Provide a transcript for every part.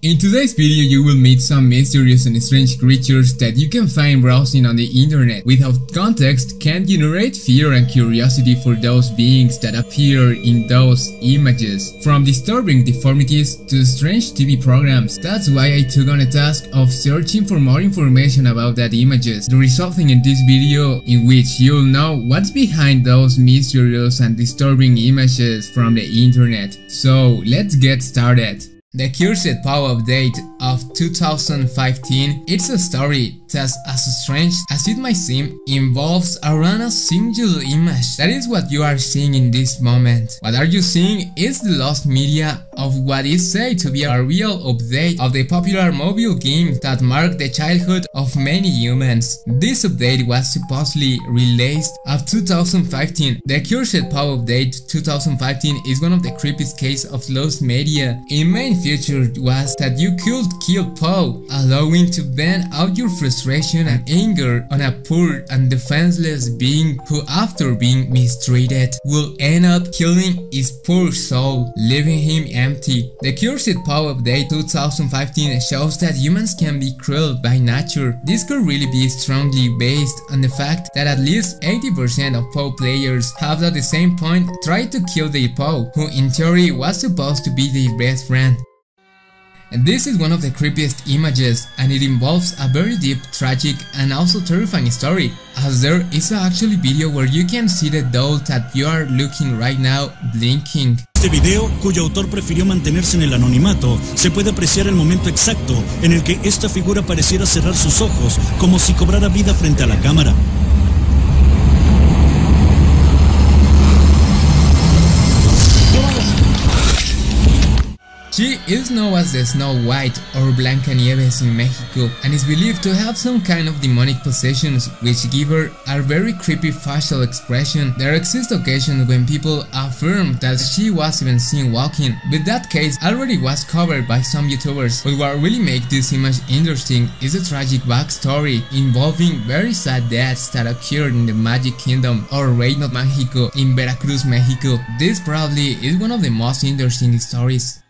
In today's video, you will meet some mysterious and strange creatures that you can find browsing on the internet. Without context, can generate fear and curiosity for those beings that appear in those images. From disturbing deformities to strange TV programs. That's why I took on a task of searching for more information about that images, resulting in this video in which you'll know what's behind those mysterious and disturbing images from the internet. So let's get started. The Cursed Power Update of 2015, it's a story that, as strange as it might seem, involves around a single image. That is what you are seeing in this moment. What are you seeing is the lost media of what is said to be a real update of the popular mobile game that marked the childhood of many humans. This update was supposedly released of 2015. The Cursed Power Update 2015 is one of the creepiest cases of lost media. Its main feature was that you could kill Poe, allowing to vent out your frustration and anger on a poor and defenseless being who, after being mistreated, will end up killing his poor soul, leaving him empty. The Cursed Power Update 2015 shows that humans can be cruel by nature. This could really be strongly based on the fact that at least 80% of Poe players have at the same point tried to kill their Poe, who in theory was supposed to be their best friend. And this is one of the creepiest images, and it involves a very deep, tragic and also terrifying story, as there is actually video where you can see the doll that you are looking right now blinking. Este video, cuyo autor prefirió mantenerse en el anonimato, se puede apreciar el momento exacto en el que esta figura pareciera cerrar sus ojos, como si cobrara vida frente a la cámara. She is known as the Snow White or Blancanieves in Mexico and is believed to have some kind of demonic possessions which give her a very creepy facial expression. There exist occasions when people affirm that she was even seen walking, but that case already was covered by some YouTubers. But what really makes this image interesting is the tragic backstory involving very sad deaths that occurred in the Magic Kingdom or Reino Mágico in Veracruz, Mexico. This probably is one of the most interesting stories.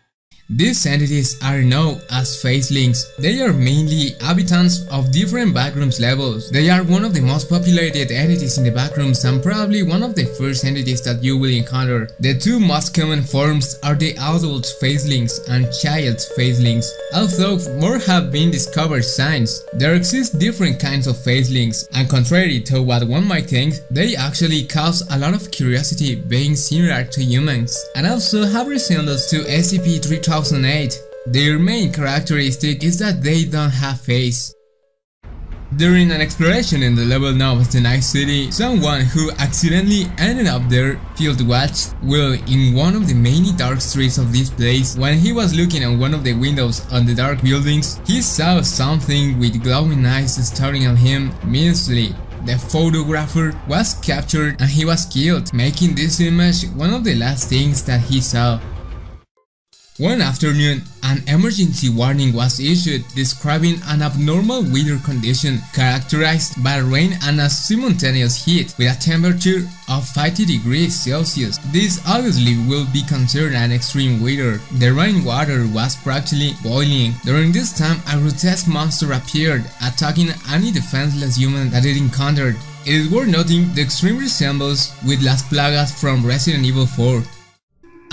These entities are known as facelings. They are mainly inhabitants of different backrooms levels. They are one of the most populated entities in the backrooms and probably one of the first entities that you will encounter. The two most common forms are the adult facelings and child facelings. Although more have been discovered since, there exist different kinds of facelings, and contrary to what one might think, they actually cause a lot of curiosity, being similar to humans, and also have resemblance to SCP-3008. Their main characteristic is that they don't have face. During an exploration in the level known as the Night City, someone who accidentally ended up there field watched while in one of the many dark streets of this place. When he was looking at one of the windows on the dark buildings, he saw something with glowing eyes staring at him menacingly. The photographer was captured and he was killed, making this image one of the last things that he saw. One afternoon, an emergency warning was issued describing an abnormal weather condition characterized by rain and a simultaneous heat with a temperature of 50 degrees Celsius. This obviously will be considered an extreme weather. The rainwater was practically boiling. During this time, a grotesque monster appeared, attacking any defenseless human that it encountered. It is worth noting the extreme resemblance with Las Plagas from Resident Evil 4.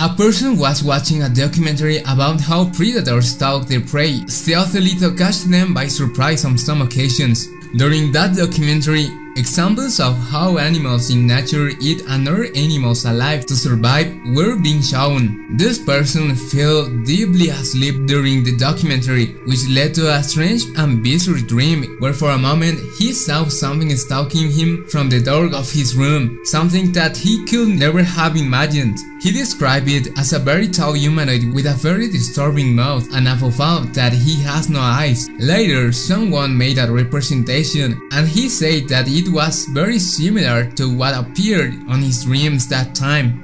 A person was watching a documentary about how predators stalk their prey, stealthily to catch them by surprise on some occasions. During that documentary, examples of how animals in nature eat other animals alive to survive were being shown. This person fell deeply asleep during the documentary, which led to a strange and bizarre dream where for a moment he saw something stalking him from the door of his room, something that he could never have imagined. He described it as a very tall humanoid with a very disturbing mouth and found that he has no eyes. Later, someone made a representation and he said that it was very similar to what appeared on his dreams that time.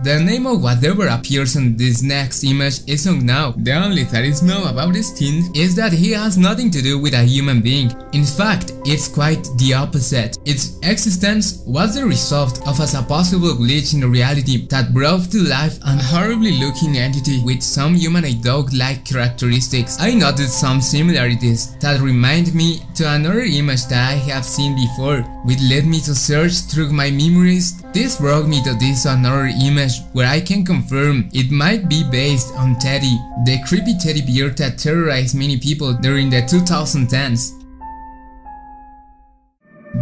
The name of whatever appears on this next image is unknown. The only that is known about this teen is that he has nothing to do with a human being. In fact, it's quite the opposite. Its existence was the result of a possible glitch in reality that brought to life an horribly looking entity with some humanoid dog-like characteristics. I noticed some similarities that remind me to another image that I have seen before, which led me to search through my memories. This brought me to this another image where I can confirm it might be based on Teddy, the creepy teddy bear that terrorized many people during the 2010s.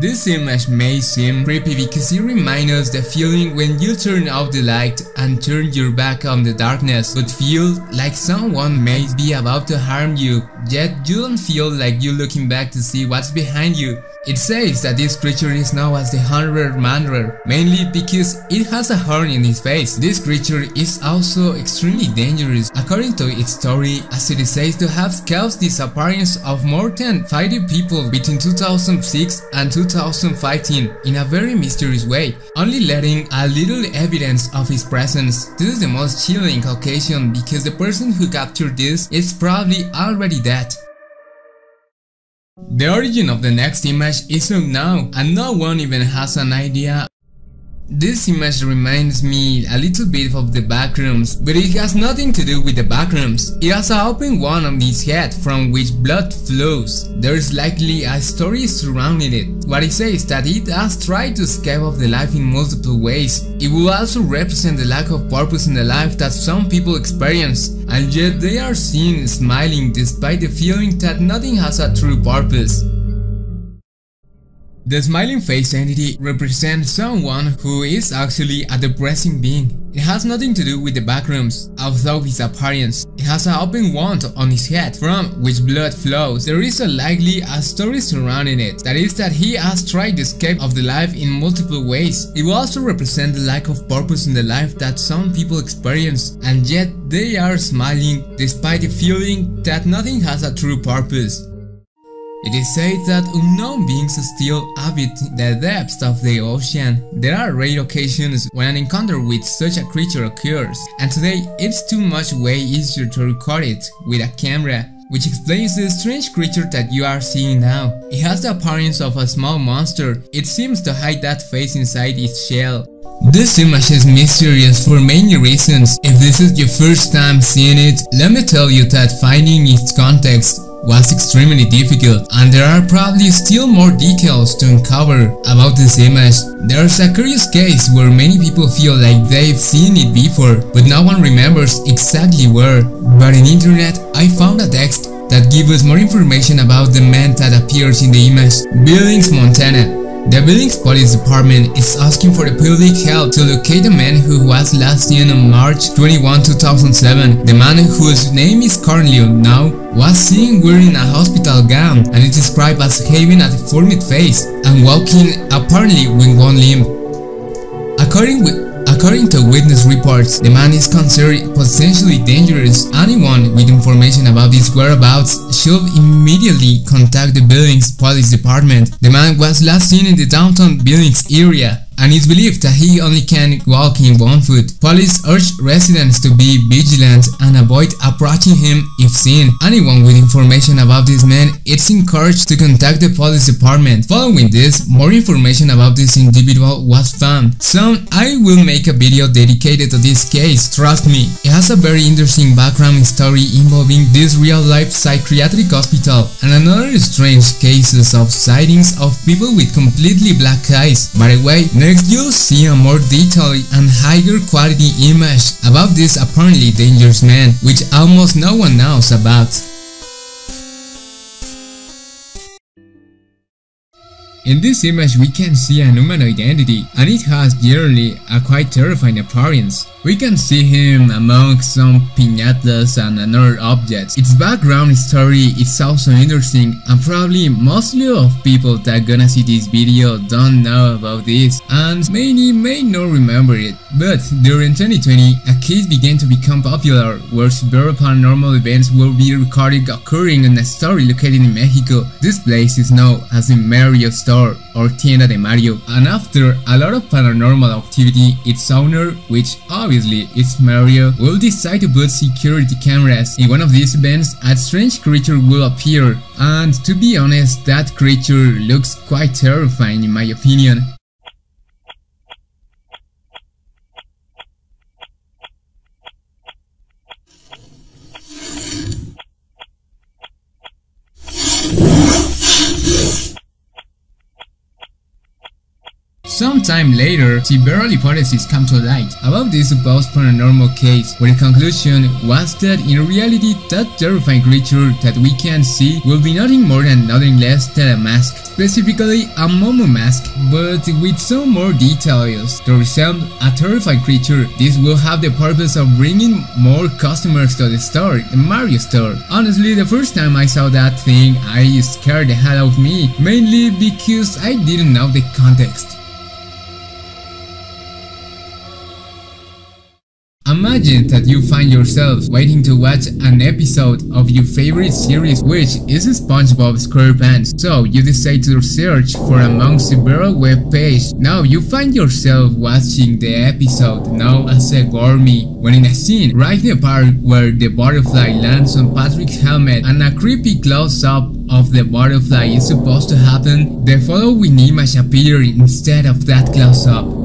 This image may seem creepy because it reminds us the feeling when you turn off the light and turn your back on the darkness, but feel like someone may be about to harm you, yet you don't feel like you're looking back to see what's behind you. It says that this creature is known as the Horned Wanderer, mainly because it has a horn in its face. This creature is also extremely dangerous, according to its story, as it is said to have caused the disappearance of more than 50 people between 2006 and 2015 in a very mysterious way, only letting a little evidence of his presence. This is the most chilling occasion because the person who captured this is probably already dead. The origin of the next image is unknown and no one even has an idea. This image reminds me a little bit of the backrooms, but it has nothing to do with the backrooms. It has an open wound on its head from which blood flows. There is likely a story surrounding it. What it says is that it has tried to escape of the life in multiple ways. It will also represent the lack of purpose in the life that some people experience, and yet they are seen smiling despite the feeling that nothing has a true purpose. The smiling face entity represents someone who is actually a depressing being. It has nothing to do with the backrooms, although his appearance. It has an open wound on his head from which blood flows. There is likely a story surrounding it, that is that he has tried to escape of the life in multiple ways. It will also represent the lack of purpose in the life that some people experience, and yet they are smiling despite the feeling that nothing has a true purpose. It is said that unknown beings still habit the depths of the ocean. There are rare occasions when an encounter with such a creature occurs, and today it's too much way easier to record it with a camera, which explains the strange creature that you are seeing now. It has the appearance of a small monster. It seems to hide that face inside its shell. This image is mysterious for many reasons. If this is your first time seeing it, let me tell you that finding its context was extremely difficult, and there are probably still more details to uncover about this image. There's a curious case where many people feel like they've seen it before, but no one remembers exactly where. But on the internet, I found a text that gives us more information about the man that appears in the image. Billings, Montana. The Billings Police Department is asking for the public help to locate a man who was last seen on March 21, 2007. The man, whose name is currently unknown, was seen wearing a hospital gown and is described as having a deformed face and walking apparently with one limb. According to witness reports, the man is considered potentially dangerous. Anyone with information about his whereabouts should immediately contact the Billings Police Department. The man was last seen in the downtown Billings area, and it's believed that he only can walk in one foot. Police urge residents to be vigilant and avoid approaching him if seen. Anyone with information about this man is encouraged to contact the police department. Following this, more information about this individual was found. Soon, I will make a video dedicated to this case. Trust me, it has a very interesting background story involving this real-life psychiatric hospital and another strange cases of sightings of people with completely black eyes. By the way, next you'll see a more detailed and higher quality image about this apparently dangerous man, which almost no one knows about. In this image we can see an humanoid entity, and it has generally a quite terrifying appearance. We can see him among some piñatas and other objects. Its background story is also interesting, and probably mostly of people that gonna see this video don't know about this, and many may not remember it. But during 2020, a case began to become popular where severe paranormal events will be recorded occurring in a store located in Mexico. This place is known as the Marriott store. or Tienda de Mario, and after a lot of paranormal activity, its owner, which obviously is Mario, will decide to put security cameras. In one of these events, a strange creature will appear, and to be honest, that creature looks quite terrifying in my opinion. Sometime later, several hypotheses come to light about this supposed paranormal case, where the conclusion was that in reality that terrifying creature that we can see will be nothing more than nothing less than a mask, specifically a Momo mask, but with some more details. To resemble a terrifying creature, this will have the purpose of bringing more customers to the store, the Mario store. Honestly, the first time I saw that thing, I scared the hell out of me, mainly because I didn't know the context. Imagine that you find yourself waiting to watch an episode of your favorite series, which is SpongeBob SquarePants. So you decide to search for among several web pages. Now you find yourself watching the episode known as a gourmet, when in a scene right in the part where the butterfly lands on Patrick's helmet and a creepy close-up of the butterfly is supposed to happen, the following image appears instead of that close-up.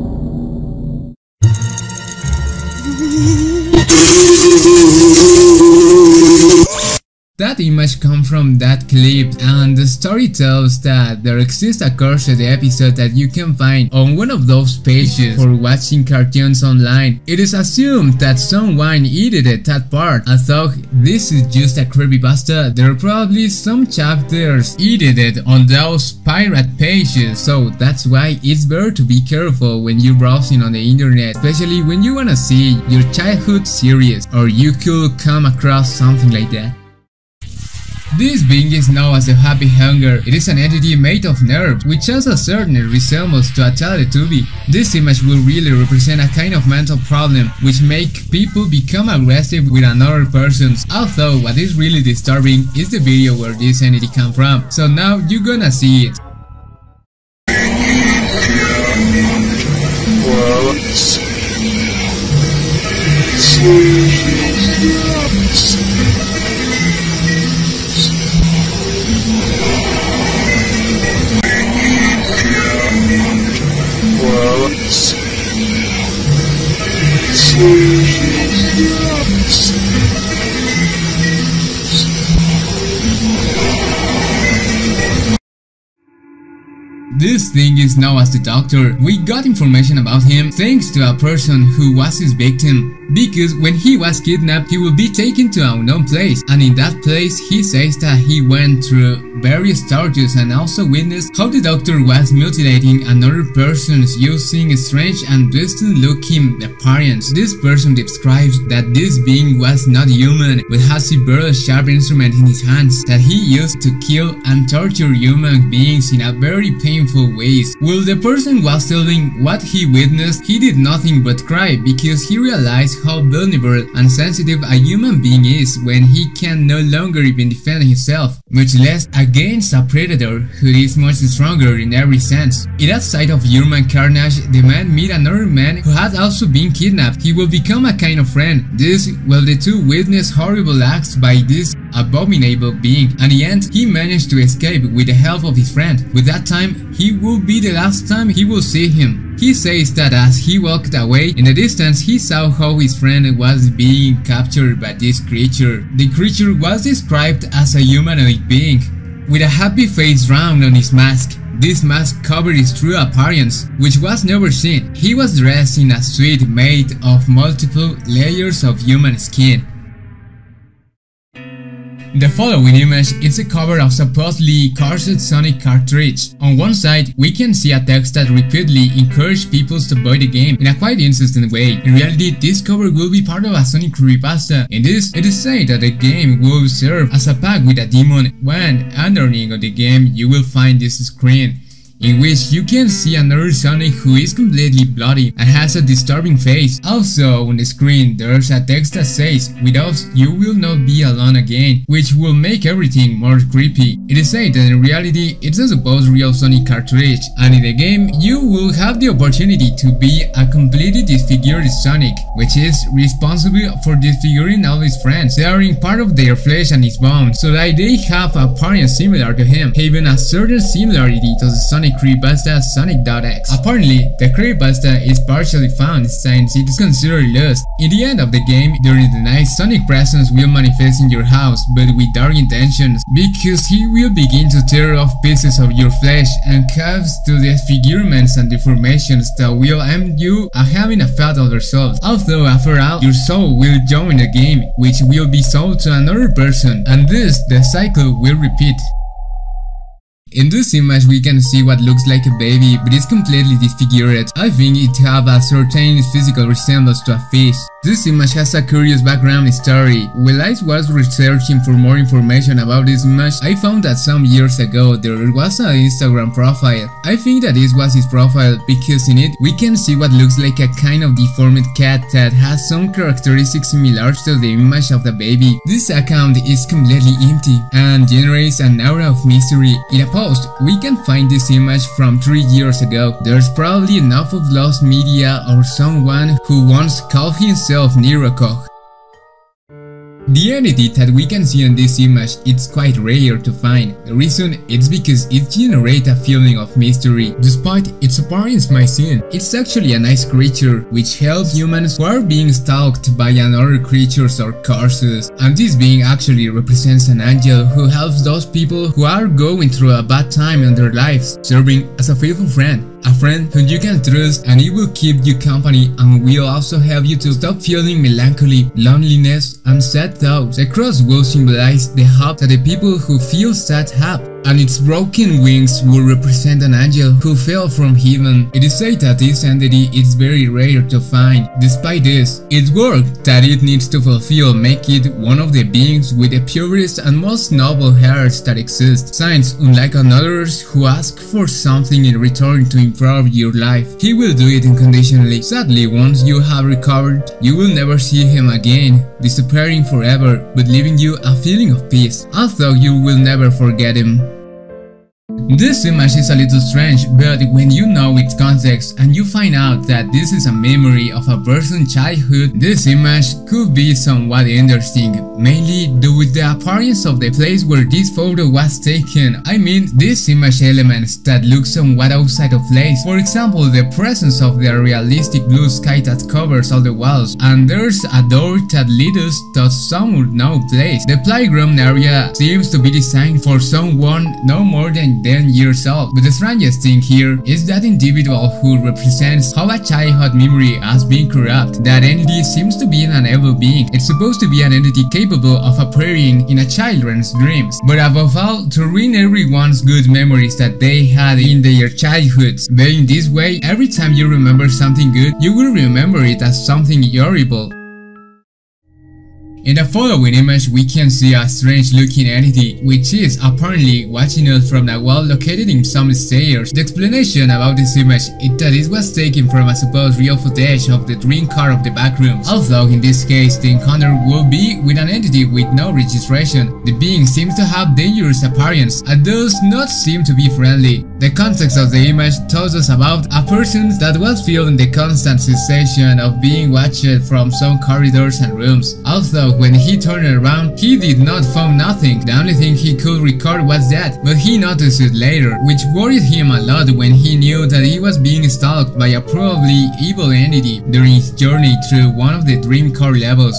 That image comes from that clip, and the story tells that there exists a cursed episode that you can find on one of those pages for watching cartoons online. It is assumed that someone edited that part. Although this is just a creepypasta, there are probably some chapters edited on those pirate pages, so that's why it's better to be careful when you're browsing on the internet, especially when you wanna see your childhood series, or you could come across something like that. This being is known as the Happy Hunger. It is an entity made of nerves, which has a certain resemblance to a Teletubby. This image will really represent a kind of mental problem, which make people become aggressive with another person. Although what is really disturbing is the video where this entity comes from, so now you're gonna see it. This thing is known as the Doctor. We got information about him thanks to a person who was his victim, because when he was kidnapped he will be taken to an unknown place, and in that place he says that he went through various tortures and also witnessed how the Doctor was mutilating another person using strange and twisted looking appearance. This person describes that this being was not human, but has a very sharp instrument in his hands that he used to kill and torture human beings in a very painful ways. While the person was telling what he witnessed, he did nothing but cry because he realized how vulnerable and sensitive a human being is when he can no longer even defend himself, much less against a predator who is much stronger in every sense. In that side of human carnage, the man meets another man who had also been kidnapped. He will become a kind of friend. This while the two witness horrible acts by this abominable being. At the end, he managed to escape with the help of his friend. With that time, he will be the last time he will see him. He says that as he walked away, in the distance he saw how his friend was being captured by this creature. The creature was described as a humanoid being, with a happy face drawn on his mask. This mask covered his true appearance, which was never seen. He was dressed in a suit made of multiple layers of human skin. The following image is a cover of supposedly cursed Sonic cartridge. On one side, we can see a text that repeatedly encourages people to buy the game in a quite insistent way. In reality, this cover will be part of a Sonic creepypasta. In this, it is said that the game will serve as a pack with a demon. When underneath of the game, you will find this screen. in which you can see another Sonic who is completely bloody and has a disturbing face. Also on the screen there's a text that says, "With us you will not be alone again," which will make everything more creepy. It is said that in reality it's a supposed real Sonic cartridge, and in the game you will have the opportunity to be a completely disfigured Sonic, which is responsible for disfiguring all his friends, tearing part of their flesh and his bones, so that they have a appearance similar to him, having a certain similarity to the Sonic creepypasta Sonic.X. Apparently, the creepypasta is partially found since it is considered lost. In the end of the game, during the night, Sonic presence will manifest in your house, but with dark intentions, because he will begin to tear off pieces of your flesh and cause to disfigurements and deformations that will end you having a fatal result. Although after all, your soul will join the game, which will be sold to another person, and thus the cycle will repeat. In this image we can see what looks like a baby but is completely disfigured. I think it has a certain physical resemblance to a fish. This image has a curious background story. While I was researching for more information about this image, I found that some years ago there was an Instagram profile. I think that this was his profile because in it we can see what looks like a kind of deformed cat that has some characteristics similar to the image of the baby. This account is completely empty and generates an aura of mystery. In a post, we can find this image from 3 years ago. There's probably enough of lost media or someone who once called himself Nirokog. The entity that we can see in this image is quite rare to find. The reason is because it generates a feeling of mystery. Despite its appearance might seem, it's actually a nice creature which helps humans who are being stalked by another creatures or curses. And this being actually represents an angel who helps those people who are going through a bad time in their lives, serving as a faithful friend. A friend whom you can trust, and it will keep you company and will also help you to stop feeling melancholy, loneliness and sad thoughts. The cross will symbolize the hope that the people who feel sad have, and its broken wings will represent an angel who fell from heaven. It is said that this entity is very rare to find. Despite this, its work that it needs to fulfill make it one of the beings with the purest and most noble hearts that exist. Since, unlike others who ask for something in return to improve your life, he will do it unconditionally. Sadly, once you have recovered, you will never see him again, disappearing forever, but leaving you a feeling of peace, although you will never forget him. This image is a little strange, but when you know its context and you find out that this is a memory of a person's childhood, this image could be somewhat interesting, mainly due to the appearance of the place where this photo was taken. I mean, these image elements that look somewhat outside of place. For example, the presence of the realistic blue sky that covers all the walls, and there's a door that leads us to some unknown place. The playground area seems to be designed for someone no more than 10 years old, but the strangest thing here is that individual who represents how a childhood memory has been corrupt. That entity seems to be an evil being. It's supposed to be an entity capable of appearing in a children's dreams, but above all to ruin everyone's good memories that they had in their childhoods. Being this way, every time you remember something good, you will remember it as something horrible. In the following image we can see a strange looking entity which is apparently watching us from a wall located in some stairs. The explanation about this image is that it was taken from a supposed real footage of the dream car of the backroom, although in this case the encounter will be with an entity with no registration. The being seems to have dangerous appearance and does not seem to be friendly. The context of the image tells us about a person that was feeling the constant sensation of being watched from some corridors and rooms. Although when he turned around, he did not find nothing. The only thing he could record was that, but he noticed it later, which worried him a lot when he knew that he was being stalked by a probably evil entity during his journey through one of the dream car levels.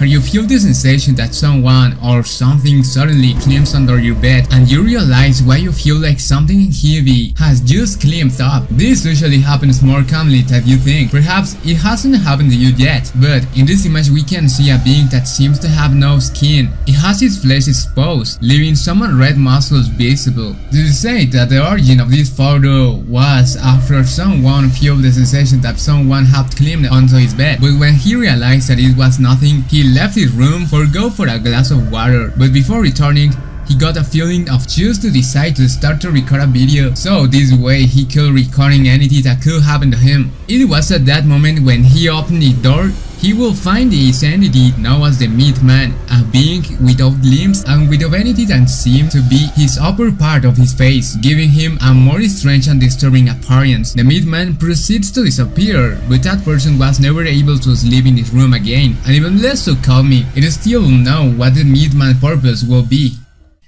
Or you feel the sensation that someone or something suddenly climbs under your bed and you realize why you feel like something heavy has just climbed up. This usually happens more commonly than you think. Perhaps it hasn't happened to you yet, but in this image we can see a being that seems to have no skin. It has its flesh exposed, leaving some red muscles visible. They say that the origin of this photo was after someone felt the sensation that someone had climbed onto his bed, but when he realized that it was nothing, he left his room to go for a glass of water, but before returning, he got a feeling of just to decide to start to record a video, so this way he could recording anything that could happen to him. It was at that moment when he opened the door, he will find this entity known as the Midman, a being without limbs and without anything that seemed to be his upper part of his face, giving him a more strange and disturbing appearance. The Midman proceeds to disappear, but that person was never able to sleep in this room again, and even less to call me. It is still unknown what the Midman's purpose will be.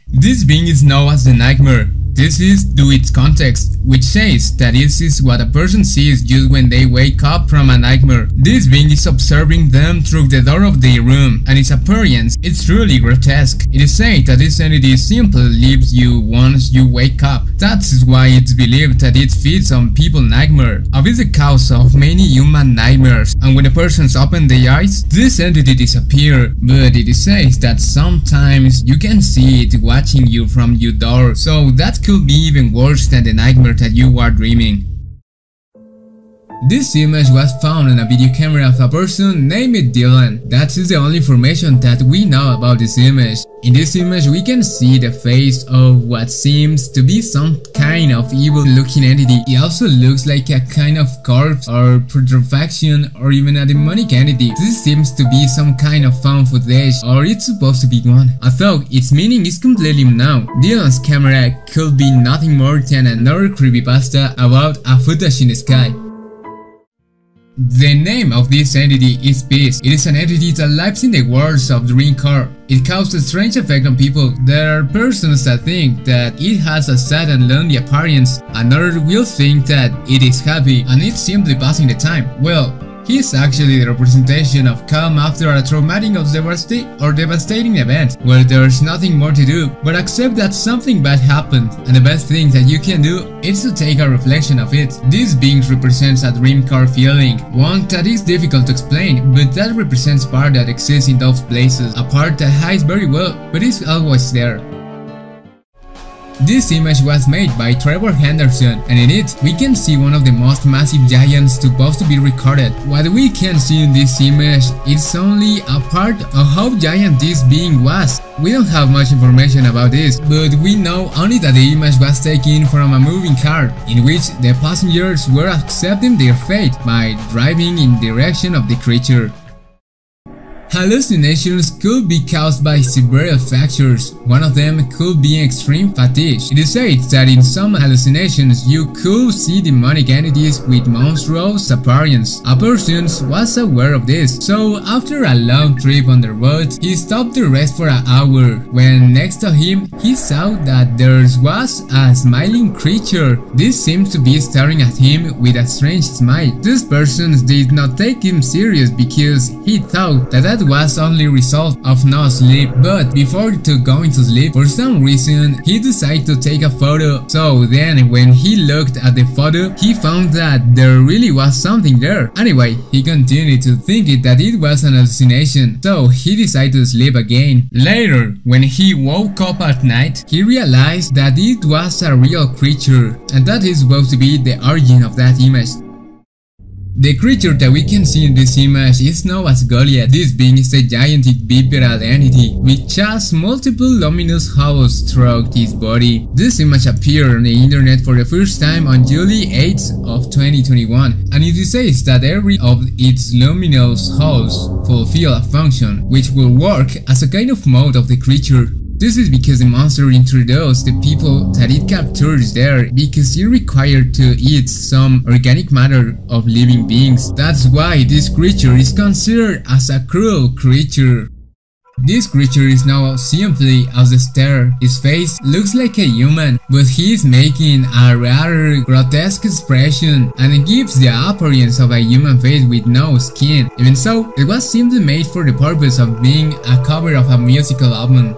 This being is known as the Nightmare. This is due its context, which says that this is what a person sees just when they wake up from a nightmare. This being is observing them through the door of their room, and its appearance is truly grotesque. It is said that this entity simply leaves you once you wake up. That is why it's believed that it feeds on people's nightmare. It is the cause of many human nightmares, and when a person opens their eyes, this entity disappears. But it is said that sometimes you can see it watching you from your door, so that could be even worse than the nightmare that you are dreaming. This image was found on a video camera of a person named Dylan. That is the only information that we know about this image. In this image we can see the face of what seems to be some kind of evil looking entity. It also looks like a kind of corpse or putrefaction or even a demonic entity. This seems to be some kind of found footage, or it's supposed to be one, although its meaning is completely unknown. Dylan's camera could be nothing more than another creepypasta about a footage in the sky. The name of this entity is Peace. It is an entity that lives in the worlds of Dream Core. It causes a strange effect on people. There are persons that think that it has a sad and lonely appearance. Another will think that it is happy and it's simply passing the time. Well, he is actually the representation of calm after a traumatic or devastating event, where there's nothing more to do but accept that something bad happened, and the best thing that you can do is to take a reflection of it. This being represents a dream car feeling, one that is difficult to explain, but that represents part that exists in those places, a part that hides very well, but is always there. This image was made by Trevor Henderson, and in it we can see one of the most massive giants supposed to be recorded. What we can see in this image is only a part of how giant this being was. We don't have much information about this, but we know only that the image was taken from a moving car, in which the passengers were accepting their fate by driving in the direction of the creature. Hallucinations could be caused by several factors. One of them could be extreme fatigue. It is said that in some hallucinations you could see demonic entities with monstrous appearance. A person was aware of this, so after a long trip on the road, he stopped to rest for an hour. When next to him, he saw that there was a smiling creature. This seemed to be staring at him with a strange smile. This person did not take him serious because he thought that was only result of no sleep, but before going to sleep, for some reason he decided to take a photo. So then when he looked at the photo, he found that there really was something there. Anyway, he continued to think that it was an hallucination, so he decided to sleep again. Later, when he woke up at night, he realized that it was a real creature, and that is supposed to be the origin of that image. The creature that we can see in this image is known as Goliath. This being is a gigantic bipedal entity which has multiple luminous holes throughout its body. This image appeared on the internet for the first time on July 8th of 2021, and it says that every of its luminous holes fulfill a function which will work as a kind of mode of the creature. This is because the monster introduced the people that it captures there because it required to eat some organic matter of living beings. That's why this creature is considered as a cruel creature. This creature is now simply as a stare. His face looks like a human, but he is making a rather grotesque expression and gives the appearance of a human face with no skin. Even so, it was simply made for the purpose of being a cover of a musical album.